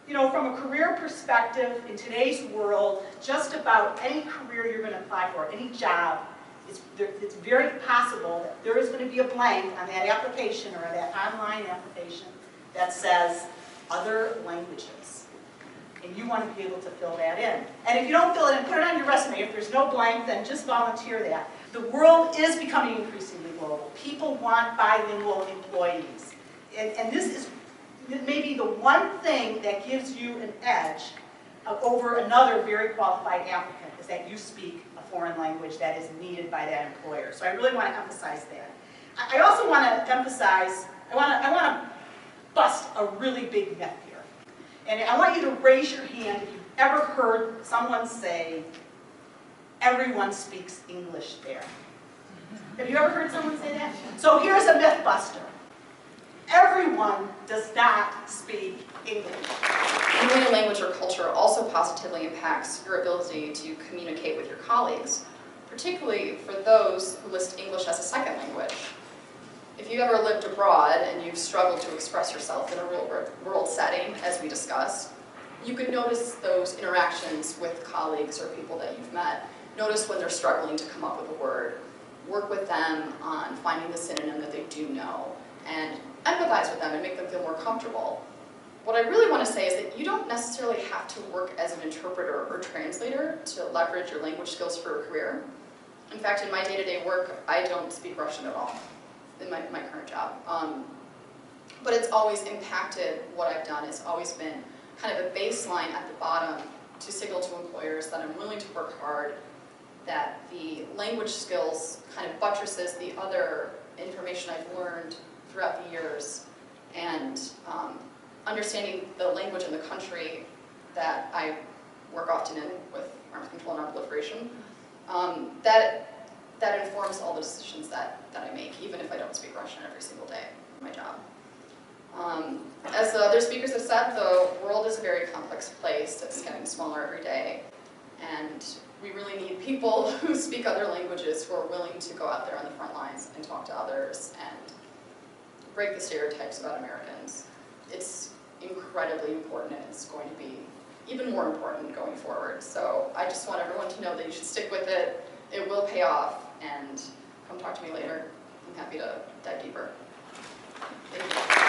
You know, from a career perspective, in today's world, just about any career you're going to apply for, any job, it's very possible that there is going to be a blank on that application or that online application that says other languages. And you want to be able to fill that in. And if you don't fill it in, put it on your resume. If there's no blank, then just volunteer that. The world is becoming increasingly global. People want bilingual employees. And this is maybe the one thing that gives you an edge over another very qualified applicant, is that you speak a foreign language that is needed by that employer. So I really want to emphasize that. I also want to emphasize, I want to bust a really big myth here. And I want you to raise your hand if you've ever heard someone say, everyone speaks English there. Have you ever heard someone say that? So here's a myth buster. Everyone does not speak English. Knowing a language or culture also positively impacts your ability to communicate with your colleagues, particularly for those who list English as a second language. If you've ever lived abroad and you've struggled to express yourself in a real-world setting, as we discussed, you could notice those interactions with colleagues or people that you've met. Notice when they're struggling to come up with a word. Work with them on finding the synonym that they do know, and empathize with them and make them feel more comfortable. What I really want to say is that you don't necessarily have to work as an interpreter or translator to leverage your language skills for a career. In fact, in my day-to-day work, I don't speak Russian at all in my current job. But it's always impacted what I've done. It's always been kind of a baseline at the bottom to signal to employers that I'm willing to work hard, that the language skills kind of buttresses the other information I've learned throughout the years, and understanding the language in the country that I work often in with arms control and non-proliferation, that informs all the decisions that I make, even if I don't speak Russian every single day in my job. As the other speakers have said, the world is a very complex place. It's getting smaller every day, and we really need people who speak other languages, who are willing to go out there on the front lines and talk to others and break the stereotypes about Americans. It's incredibly important, and it's going to be even more important going forward. So I just want everyone to know that you should stick with it. It will pay off, and come talk to me later. I'm happy to dive deeper. Thank you.